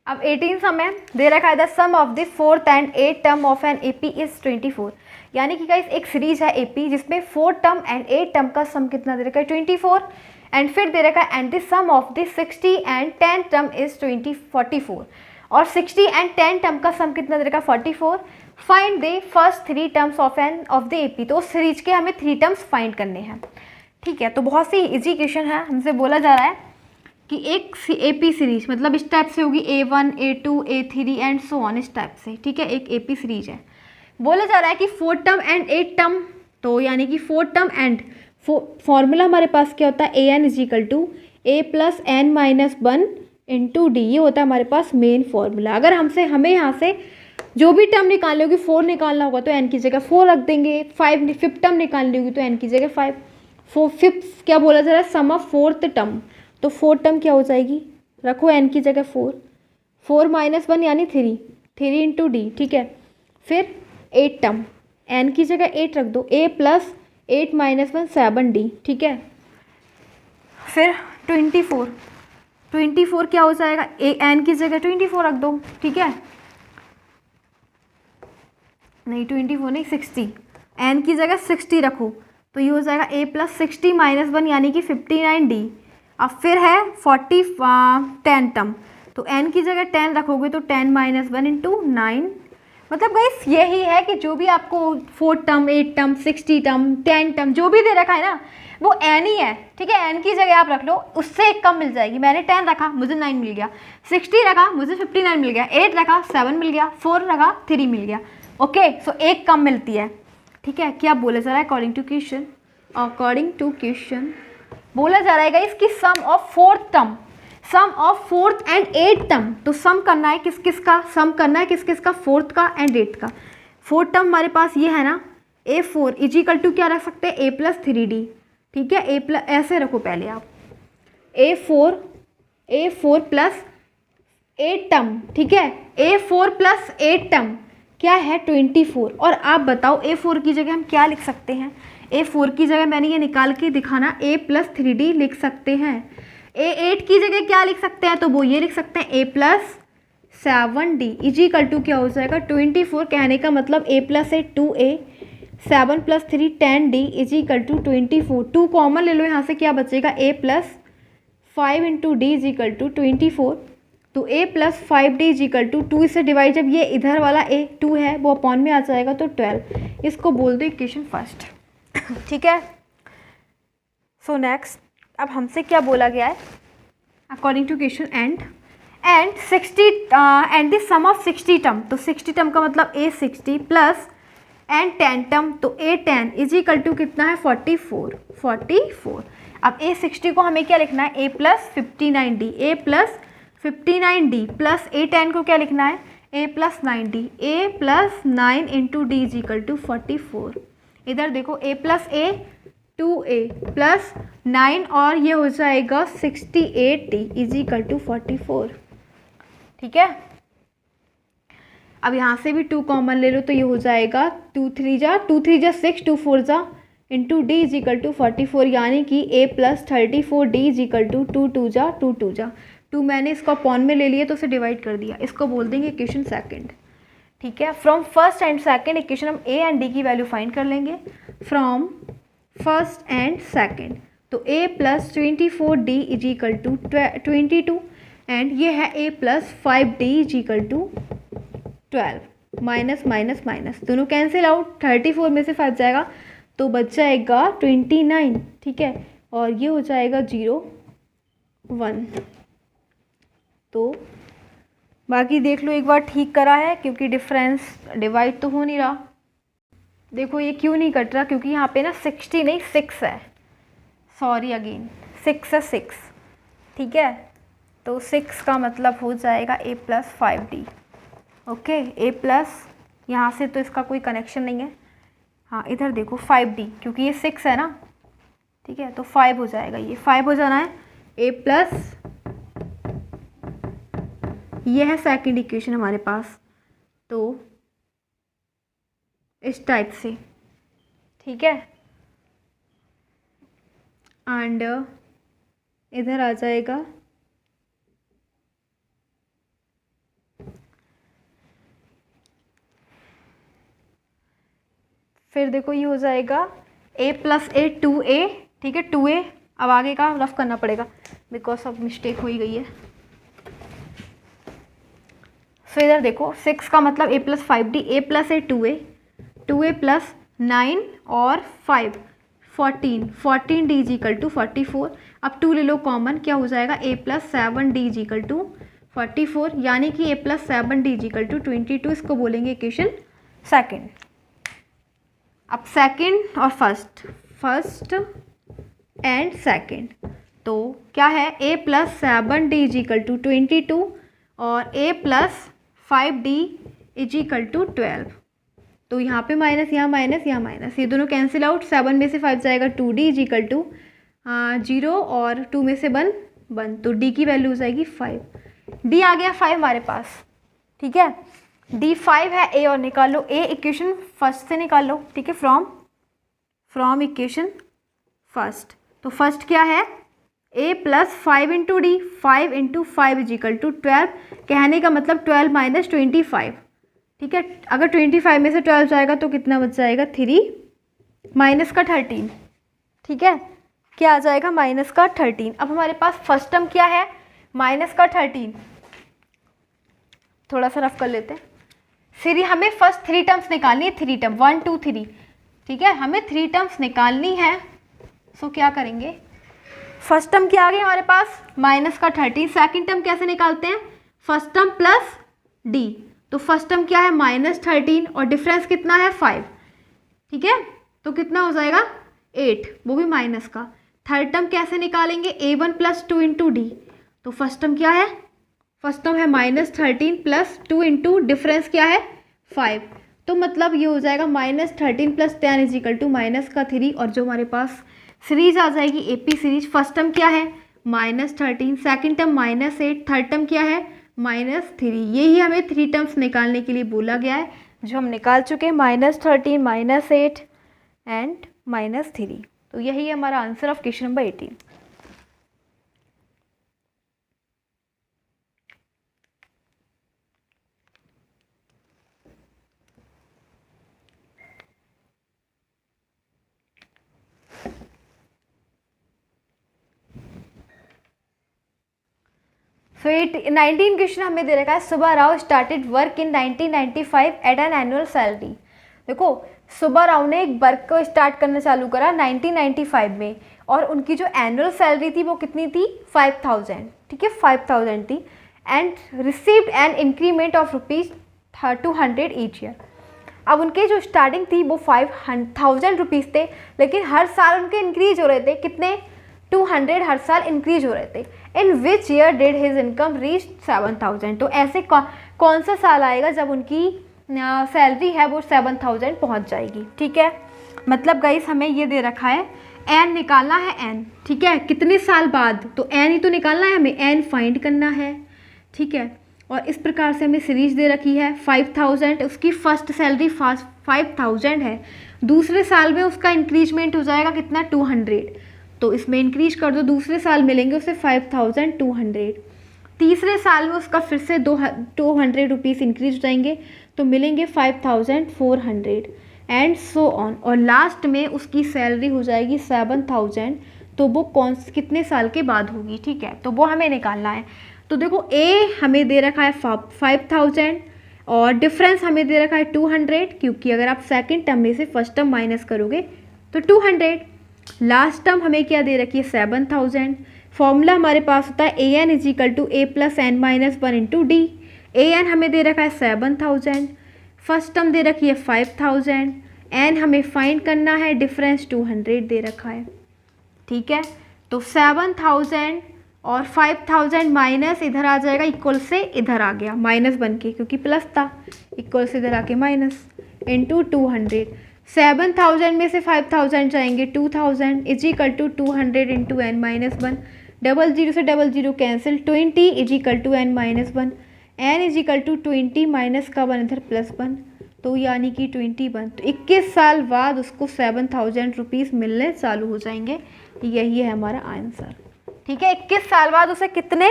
S1: अब 18 सम है, दे रखा है the sum of the 4th and 8th term of an AP is 24। यानी कि गाइस एक सीरीज है AP जिसमें 4th term and 8th term का सम कितना दे रखा है 24, एंड फिर दे रखा है and the sum of the 60 and 10th term is 44, और 60 एंड 10 टर्म का सम कितना दे रखा है 44। Find the first 3 terms of the AP, तो उस सीरीज के हमें 3 टर्म्स फाइंड करने हैं। ठीक है, तो बहुत सी इजी क्वेश्चन है, हमसे बोला जा रहा है कि एक AP सीरीज मतलब इस टाइप से होगी A1 A2 A3 and so on, इस टाइप से। ठीक है, एक AP सीरीज है, बोला जा रहा है कि 4th term and 8th term, तो यानी कि 4th टर्म एंड फॉर्मूला हमारे पास क्या होता है an is equal to a plus n minus 1 into D, ये होता है हमारे पास मेन फॉर्मूला। अगर हमें यहाँ से जो भी टर्म निकालनी होगी 4 निकालना होगा तो n की जगह 4 रख देंगे, 5th टर्म निकालनी होगी तो n की जगह 5, 5th क्या बोला जा रहा है सम ऑफ 4th टर्म, तो 4th टर्म क्या हो जाएगी, रखो n की जगह 4 माइनस 1 यानी 3 इंटू डी। ठीक है, फिर 8th टर्म n की जगह 8 रख दो, a प्लस 8 माइनस 1 7d। ठीक है, फिर 24 क्या हो जाएगा, n की जगह 24 रख दो। ठीक है, नहीं 24 नहीं 60, n की जगह 60 रखो तो ये हो जाएगा a प्लस 60 माइनस 1 यानी कि 59d। अब फिर है 10 टर्म, तो n की जगह 10 रखोगे तो 10 माइनस 1 इंटू 9। मतलब गाइस यही है कि जो भी आपको 4th term 8th term 60 term 10 term जो भी दे रखा है ना, वो n ही है, ठीक है, n की जगह आप रख लो, उससे एक कम मिल जाएगी। मैंने 10 रखा, मुझे 9 मिल गया, 60 रखा, मुझे 59 मिल गया, 8 रखा, 7 मिल गया, 4 रखा, 3 मिल गया। ओके, सो एक कम मिलती है, ठीक है। क्या बोला जा रहा है according to question? According to question बोला जा रहा है इसकी sum of fourth term, sum of fourth and eight term. तो सम करना है किस किस का? सम करना है किस किस का? फोर्थ का एंड एट का। फोर्थ टर्म हमारे पास ये है ना, A4 इजिकल टू क्या रख सकते हैं? A+3D, ठीक है। ऐसे रखो पहले आप, A4 प्लस 8 टर्म, ठीक है। A4 प्लस 8 टर्म क्या है? 24। और आप बताओ A4 की जगह हम क्या लिख सकते हैं? A4 की जगह मैंने ये निकाल के दिखाना, A+3D लिख सकते हैं। A8 की जगह क्या लिख सकते हैं? तो वो ये लिख सकते हैं A+7D इजिकल टू क्या हो जाएगा? 24। कहने का मतलब A+8 2A, 7 + 3 10D is equal to 24। 2 common ले लो यहाँ से, क्या बचेगा? A+5 × D is equal to 24। तो A+5D इजिकल टू 2 से डिवाइड, जब ये इधर वाला A2 है वो अपॉन में आ जाएगा तो 12। इसको बोल दो इक्वेशन फर्स्ट, ठीक है। सो नेक्स्ट, अब हमसे क्या बोला गया है according to question? And 60 and the sum of 60 term. तो 60 टर्म का मतलब A60 प्लस एंड 10 टर्म, तो A10 इजिकल टू कितना है? 44। अब A60 को हमें क्या लिखना है? A+59D, A+59D प्लस A10 को क्या लिखना है? A+9D, A+9 × D is equal to 44। इधर देखो A+A 2A प्लस 9 और ये हो जाएगा 68D इजिकल टू 44, ठीक है। अब यहाँ से भी 2 कॉमन ले लो तो ये हो जाएगा 2 3 जा 6, 2 4 जा इंटू D इजिकल टू 44, यानी कि A+34D इजिकल टू 2 2 जा 2 2 जा 2। मैंने इसको अपॉन में ले लिया तो उसे डिवाइड कर दिया। इसको बोल देंगे इक्वेशन सेकंड, ठीक है। From first and second equation हम A एंड D की वैल्यू फाइंड कर लेंगे फ्रॉम फर्स्ट एंड सेकंड। तो A+24D इजिकल टू 22 एंड ये है A+5D is equal to 12। Minus minus minus दोनों कैंसिल आउट, 34 में से 5 जाएगा तो बच जाएगा 29, ठीक है। और ये हो जाएगा 0 1। तो बाकी देख लो एक बार ठीक करा है, क्योंकि डिफरेंस डिवाइड तो हो नहीं रहा। देखो ये क्यों नहीं कट रहा? क्योंकि यहाँ पे ना 60 नहीं 6 है, सॉरी अगेन 6 है 6, ठीक है। तो 6 का मतलब हो जाएगा A+5D, ओके। A+ यहाँ से तो इसका कोई कनेक्शन नहीं है, हाँ इधर देखो 5D, क्योंकि ये 6 है ना, ठीक है। तो 5 हो जाएगा, ये 5 हो जाना है। A+, ये है सेकंड इक्वेशन हमारे पास, तो इस टाइप से, ठीक है। एंड इधर आ जाएगा फिर देखो ये हो जाएगा A+A 2A, ठीक है 2A। अब आगे का रफ करना पड़ेगा बिकॉज अब मिस्टेक हो ही गई है। फिर इधर देखो 6 का मतलब A+5D, A+A 2A, 2A plus 9 और 5 14D इजिकल टू 44। अब 2 ले लो कॉमन, क्या हो जाएगा? A+7D इजिकल टू 44, यानी कि A+7D इजिकल टू 22। इसको बोलेंगे इक्वेशन सेकंड। अब सेकंड और फर्स्ट एंड सेकंड, तो क्या है? A+7D इजिकल टू 22 और A+5D इजिकल टू 12। तो यहाँ पे माइनस, यहाँ माइनस, यहाँ माइनस, ये दोनों कैंसिल आउट। 7 में से 5 जाएगा 2D इजिकल टू 0 और 2 में से 1, तो D की वैल्यू हो जाएगी 5। D आ गया 5 हमारे पास, ठीक है। D 5 है, A और निकाल लो। A इक्वेशन फर्स्ट से निकाल लो, ठीक है, फ्रॉम इक्वेशन फर्स्ट। तो फर्स्ट क्या है? A+5 × D, 5 × 5 is equal to 12। कहने का मतलब 12 - 25, ठीक है। अगर 25 में से 12 जाएगा तो कितना बच जाएगा? 3 माइनस का 13, ठीक है। क्या आ जाएगा? माइनस का 13। अब हमारे पास फर्स्ट टर्म क्या है? माइनस का 13। थोड़ा सा रफ कर लेते हैं। फिर हमें फर्स्ट 3 टर्म्स निकालनी है, 3 टर्म 1 2 3, ठीक है। हमें 3 टर्म्स निकालनी है, सो क्या करेंगे, फर्स्ट टर्म क्या आ गया हमारे पास माइनस का 13, सेकेंड टर्म कैसे निकालते हैं, फर्स्ट टर्म प्लस डी, तो फर्स्ट टर्म क्या है -13 और डिफरेंस कितना है 5, ठीक है, तो कितना हो जाएगा 8, वो भी माइनस का। थर्ड टर्म कैसे निकालेंगे, a1 + 2 × d, तो फर्स्ट टर्म क्या है, फर्स्ट टर्म है -13 + 2 × डिफरेंस क्या है 5, तो मतलब ये हो जाएगा -13 + 10 = -3, और जो हमारे पास सीरीज आ जाएगी AP सीरीज, फर्स्ट टर्म क्या है -13, सेकेंड टर्म -8, थर्ड टर्म क्या है -3, यही हमें 3 टर्म्स निकालने के लिए बोला गया है, जो हम निकाल चुके हैं -13, -8 एंड -3, तो यही है हमारा answer of question number 18। So 19 question हमें दे रखा है, Subba Rao started work in 1995 at an annual salary. देखो सुब्बा राव ने एक वर्क को स्टार्ट करना चालू करा 1995 में, और उनकी जो एनुअल सैलरी थी वो कितनी थी 5000, ठीक है 5000 थी, and received an increment of ₹200 each year. अब उनके जो स्टार्टिंग थी वो 5000 रुपीज़ थे, लेकिन हर साल उनके इंक्रीज हो रहे थे, कितने 200 हर साल इंक्रीज हो रहे थे। In which year did his income reach 7000, तो ऐसे कौन सा साल आएगा जब उनकी सैलरी है वो 7000 पहुंच जाएगी, ठीक है। मतलब गाइस हमें ये दे रखा है एन निकालना है, एन ठीक है कितने साल बाद, तो एन ही तो निकालना है हमें, एन फाइंड करना है, ठीक है। और इस प्रकार से हमें सीरीज दे रखी है 5000, उसकी फर्स्ट सैलरी 5000 है, दूसरे साल में उसका इंक्रीजमेंट हो जाएगा कितना 200, तो इसमें इंक्रीज कर दो, दूसरे साल मिलेंगे उसे 5200, तीसरे साल में उसका फिर से 200 रुपीज़ इंक्रीज हो जाएंगे, तो मिलेंगे 5400 एंड सो ऑन, और लास्ट में उसकी सैलरी हो जाएगी 7000, तो वो कितने साल के बाद होगी, ठीक है, तो वो हमें निकालना है। तो देखो ए हमें दे रखा है 5000 और डिफरेंस हमें दे रखा है 200, क्योंकि अगर आप सेकंड टर्म में से फर्स्ट टर्म माइनस करोगे तो 200, लास्ट टर्म हमें क्या दे रखी है 7000, फॉर्मूला हमारे पास होता है AN = A + n - 1 × D, AN हमें दे रखा है 7000, फर्स्ट टर्म दे रखी है 5000, एन हमें फाइंड करना है, डिफरेंस 200 दे रखा है, ठीक है। तो 7000 और 5000 माइनस इधर आ जाएगा, इक्वल से इधर आ गया माइनस बन के, क्योंकि प्लस था, इक्वल से इधर आके माइनस, इंटू 200, 7000 में से 5000 जाएंगे 2000 = 200 × n - 1, 00 से 00 कैंसिल, 20 = n - 1, n = 20 माइनस का 1 इधर +1, तो यानी कि 21, तो 21 साल बाद उसको 7000 रुपीज़ मिलने चालू हो जाएंगे, यही है हमारा आंसर, ठीक है। 21 साल बाद उसे कितने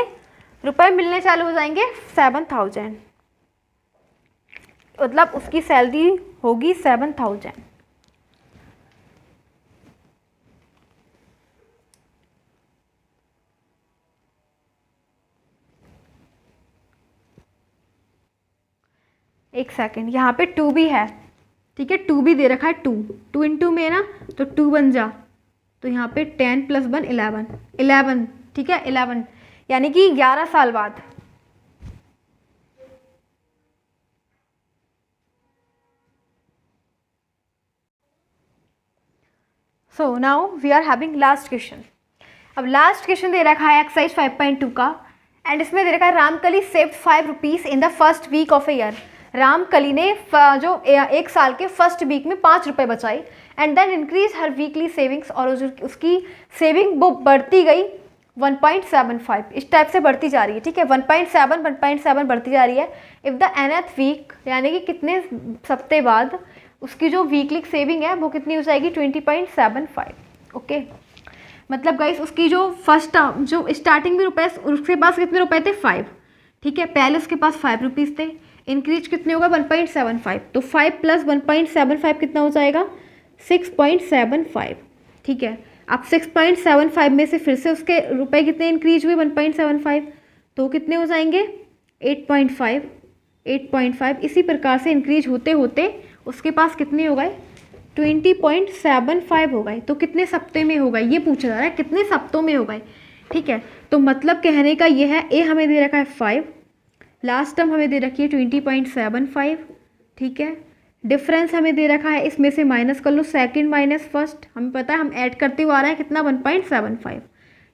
S1: रुपए मिलने चालू हो जाएंगे 7000, मतलब उसकी सैलरी होगी 7000। एक सेकेंड, यहाँ पे 2 भी है, ठीक है, 2 भी दे रखा है, 2 × में है ना, तो 2 बन जा, तो यहाँ पे 10 + 1 11, ठीक है 11, यानी कि 11 साल बाद। So now we are having last question. अब लास्ट क्वेश्चन दे रखा है एक्सरसाइज 5.2 का, एंड इसमें दे रखा है Ramkali saved 5 rupees in the first week of a year. Ramkali ने जो एक साल के फर्स्ट वीक में 5 रुपये बचाई, एंड देन इंक्रीज हर वीकली सेविंग्स, और उसकी सेविंग वो बढ़ती गई 1.75, इस टाइप से बढ़ती जा रही है, ठीक है 1.7 बढ़ती जा रही है। इफ़ द nth वीक, यानी कि कितने सप्ते बाद उसकी जो वीकली सेविंग है वो कितनी हो जाएगी 20.75, ओके। मतलब गाइस उसकी जो फर्स्ट जो स्टार्टिंग में रुपए, उसके पास कितने रुपए थे 5, ठीक है, पहले उसके पास 5 रुपीज़ थे, इंक्रीज कितने होगा 1.75, तो 5 + 1.75 कितना हो जाएगा 6.75, ठीक है। अब 6.75 में से फिर से उसके रुपए कितने इंक्रीज हुए 1.75, तो कितने हो जाएंगे 8.5, इसी प्रकार से इंक्रीज होते होते उसके पास कितने हो गए 20.75 हो गए। तो कितने सप्ते में हो गए ये पूछा जा रहा है, कितने सप्तों में हो गए। ठीक है, तो मतलब कहने का ये है, ए हमें दे रखा है 5, लास्ट टर्म हमें दे रखी है 20.75। ठीक है, डिफरेंस हमें दे रखा है, इसमें से माइनस कर लो सेकंड माइनस फर्स्ट, हमें पता है हम ऐड करते हुए आ रहे हैं कितना 1.75।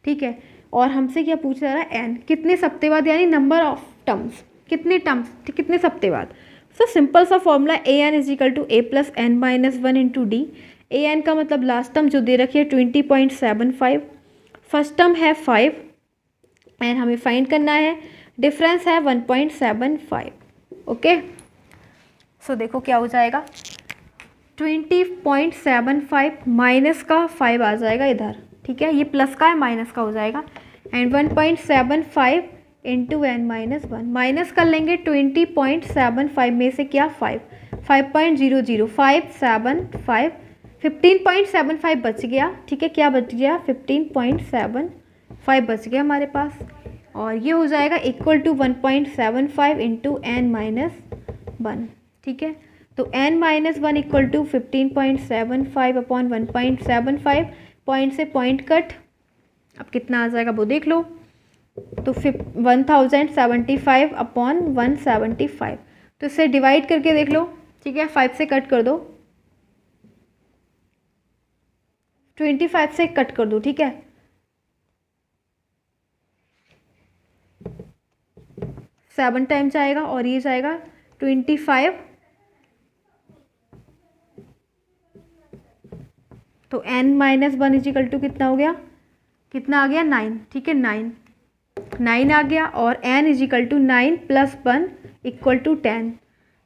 S1: ठीक है, और हमसे क्या पूछा जा रहा है, एन कितने सप्ते बाद, यानी नंबर ऑफ टर्म्स, कितने टर्म्स कितने सप्ते बाद। सो सिंपल सा formula a N is equal to A plus N minus 1 into D. A n का मतलब लास्ट टर्म जो दे रखी है 20.75, फर्स्ट टर्म है 5 एंड हमें फाइंड करना है, डिफरेंस है 1.75। ओके, सो देखो क्या हो जाएगा, 20.75 माइनस का 5 आ जाएगा इधर। ठीक है, ये प्लस का है माइनस का हो जाएगा, and 1.75 into N minus 1, minus कर लेंगे 20.75 में से क्या 5, 5.00575, 15.75 बच गया। ठीक है, क्या बच गया, 15.75 बच गया हमारे पास, और ये हो जाएगा equal to 1.75 into N minus 1। ठीक है, तो n minus 1 equal to 15.75 upon 1.75, point से पॉइंट कट, अब कितना आ जाएगा वो देख लो, तो 1075 अपॉन 175, तो इससे डिवाइड करके देख लो। ठीक है, 5 से कट कर दो, 25 से कट कर दो। ठीक है, 7 टाइम जाएगा और ये जाएगा 25, तो n माइनस 1 इजिकल टू कितना हो गया, कितना आ गया 9। ठीक है, 9 आ गया, और n is equal to 9 plus 1 equal to 10।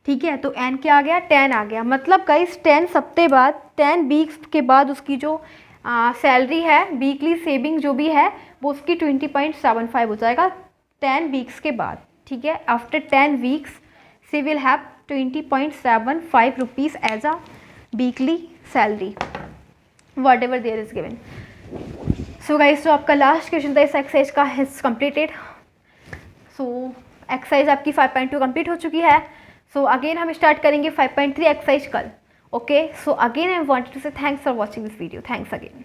S1: ठीक है, तो n क्या आ गया, 10 आ गया। मतलब गाइस 10 सप्ते बाद, 10 वीक्स के बाद उसकी जो सैलरी है, वीकली सेविंग जो भी है, वो उसकी 20.75 हो जाएगा 10 वीक्स के बाद। ठीक है, after 10 weeks she will have 20.75 rupees as a weekly salary, whatever there is given. So guys, तो आपका लास्ट क्वेश्चन था इस एक्सरसाइज का, इज कम्प्लीटेड। सो एक्सरसाइज आपकी 5.2 कंप्लीट हो चुकी है। सो अगेन हम स्टार्ट करेंगे 5.3 एक्सरसाइज कल। Okay, so again I wanted to say thanks for watching this video, thanks again.